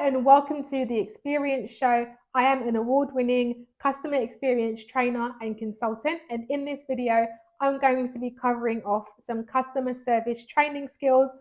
and welcome to the Experience Show. I am an award-winning customer experience trainer and consultant, and in this video, I'm going to be covering off some customer service training skills,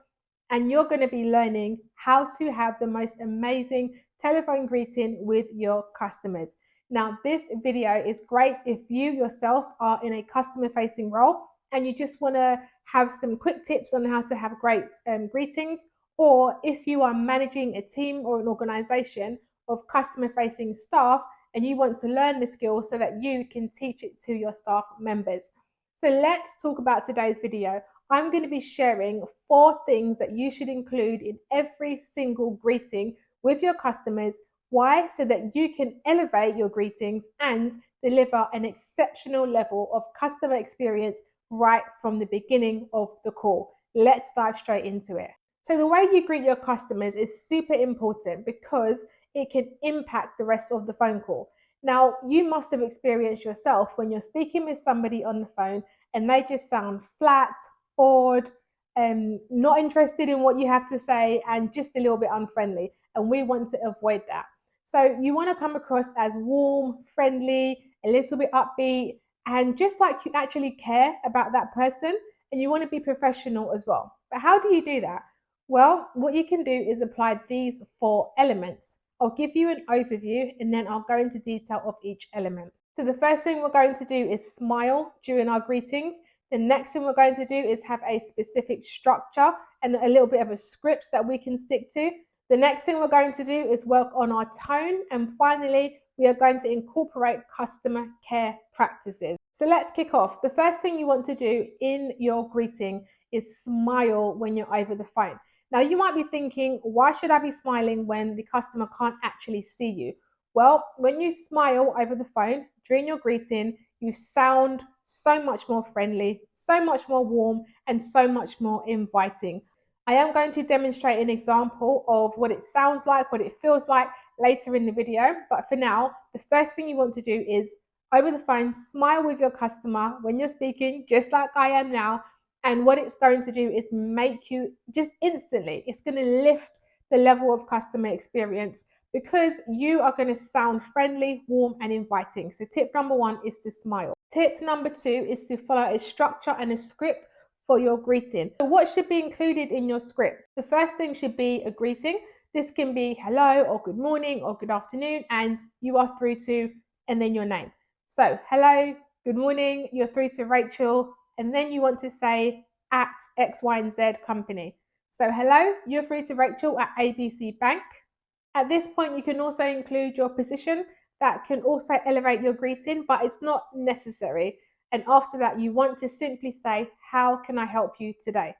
and you're going to be learning how to have the most amazing telephone greeting with your customers. Now, this video is great if you yourself are in a customer-facing role and you just want to have some quick tips on how to have great greetings, or if you are managing a team or an organization of customer-facing staff and you want to learn the skill so that you can teach it to your staff members. So let's talk about today's video. I'm going to be sharing 4 things that you should include in every single greeting with your customers. Why? So that you can elevate your greetings and deliver an exceptional level of customer experience right from the beginning of the call. Let's dive straight into it. So the way you greet your customers is super important because it can impact the rest of the phone call. Now, you must have experienced yourself when you're speaking with somebody on the phone and they just sound flat, bored, not interested in what you have to say, and just a little bit unfriendly. And we want to avoid that. So you want to come across as warm, friendly, a little bit upbeat, and just like you actually care about that person, and you want to be professional as well. But how do you do that? Well, what you can do is apply these 4 elements. I'll give you an overview and then I'll go into detail of each element. So the first thing we're going to do is smile during our greetings. The next thing we're going to do is have a specific structure and a little bit of a script that we can stick to. The next thing we're going to do is work on our tone. And finally, we are going to incorporate customer care practices. So let's kick off. The first thing you want to do in your greeting is smile when you're over the phone. Now, you might be thinking, why should I be smiling when the customer can't actually see you? Well, when you smile over the phone during your greeting, you sound so much more friendly, so much more warm, and so much more inviting. I am going to demonstrate an example of what it sounds like, what it feels like later in the video. But for now, the first thing you want to do is over the phone, smile with your customer when you're speaking, just like I am now. And what it's going to do is make you just instantly, it's going to lift the level of customer experience because you are going to sound friendly, warm, and inviting. So tip number 1 is to smile. Tip number 2 is to follow a structure and a script for your greeting. So what should be included in your script? The first thing should be a greeting. This can be hello or good morning or good afternoon, and you are through to, and then your name. So hello, good morning, you're through to Rachel, and then you want to say at X, Y, and Z company. So hello, you're through to Rachel at ABC Bank. At this point, you can also include your position. That can also elevate your greeting, but it's not necessary. And after that, you want to simply say, how can I help you today?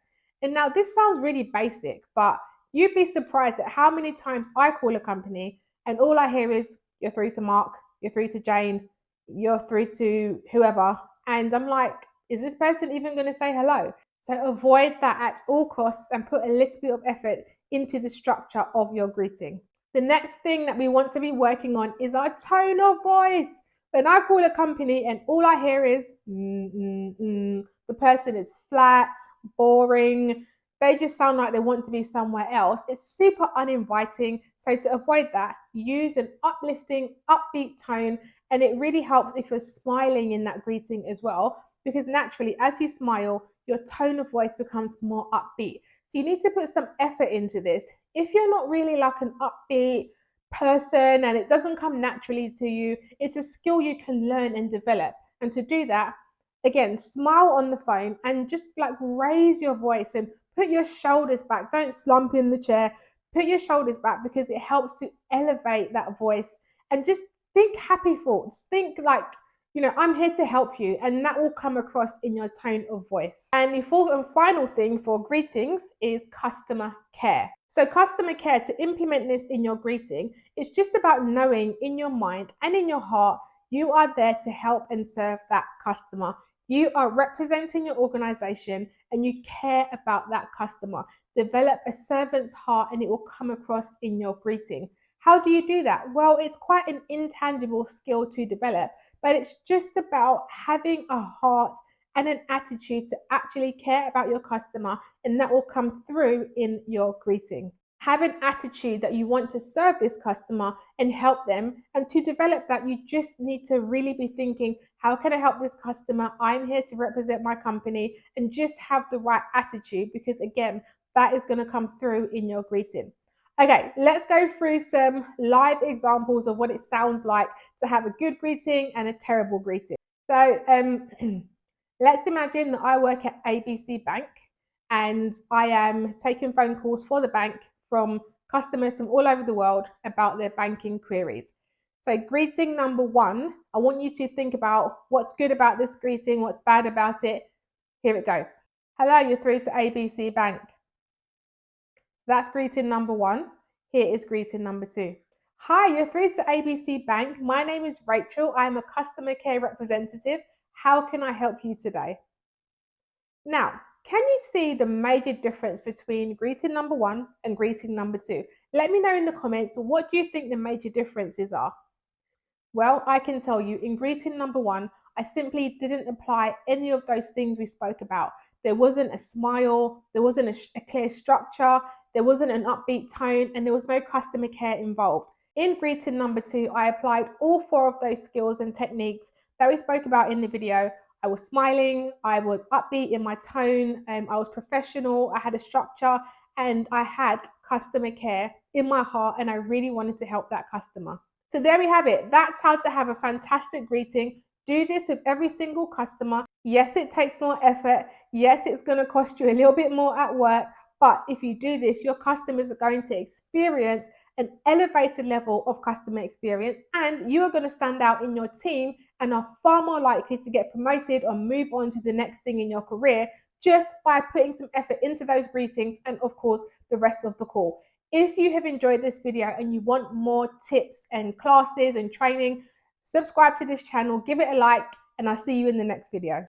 And now this sounds really basic, but you'd be surprised at how many times I call a company and all I hear is, you're through to Mark, you're through to Jane, you're through to whoever. And I'm like, is this person even going to say hello? So avoid that at all costs and put a little bit of effort into the structure of your greeting. The next thing that we want to be working on is our tone of voice. When I call a company and all I hear is the person is flat, boring, they just sound like they want to be somewhere else. It's super uninviting. So to avoid that, use an uplifting, upbeat tone, and it really helps if you're smiling in that greeting as well, because naturally, as you smile, your tone of voice becomes more upbeat. So you need to put some effort into this. If you're not really like an upbeat person and it doesn't come naturally to you, it's a skill you can learn and develop. And to do that, again, smile on the phone and just like raise your voice and put your shoulders back. Don't slump in the chair. Put your shoulders back because it helps to elevate that voice, and just think happy thoughts. Think like, I'm here to help you, and that will come across in your tone of voice. And the 4th and final thing for greetings is customer care. So customer care, to implement this in your greeting, it's just about knowing in your mind and in your heart, you are there to help and serve that customer. You are representing your organization and you care about that customer. Develop a servant's heart and it will come across in your greeting. How do you do that? Well, it's quite an intangible skill to develop, but it's just about having a heart and an attitude to actually care about your customer, and that will come through in your greeting. Have an attitude that you want to serve this customer and help them. And to develop that, you just need to really be thinking, how can I help this customer? I'm here to represent my company, and just have the right attitude, because again, that is going to come through in your greeting. Okay, let's go through some live examples of what it sounds like to have a good greeting and a terrible greeting. So let's imagine that I work at ABC Bank and I am taking phone calls for the bank from customers from all over the world about their banking queries. So, greeting number one, I want you to think about what's good about this greeting, what's bad about it. Here it goes. Hello, you're through to ABC Bank. That's greeting number one. Here is greeting number two. Hi, you're through to ABC Bank. My name is Rachel. I'm a customer care representative. How can I help you today? Now, can you see the major difference between greeting number one and greeting number two? Let me know in the comments, what do you think the major differences are? Well, I can tell you, in greeting number one, I simply didn't apply any of those things we spoke about. There wasn't a smile, there wasn't a clear structure, there wasn't an upbeat tone, and there was no customer care involved. In greeting number two, I applied all four of those skills and techniques that we spoke about in the video. I was smiling, I was upbeat in my tone, I was professional, I had a structure, and I had customer care in my heart, and I really wanted to help that customer. So there we have it. That's how to have a fantastic greeting. Do this with every single customer. Yes, it takes more effort. Yes, it's going to cost you a little bit more at work. But if you do this, your customers are going to experience an elevated level of customer experience, and you are going to stand out in your team and are far more likely to get promoted or move on to the next thing in your career, just by putting some effort into those greetings and, of course, the rest of the call. If you have enjoyed this video and you want more tips and classes and training, subscribe to this channel, give it a like, and I'll see you in the next video.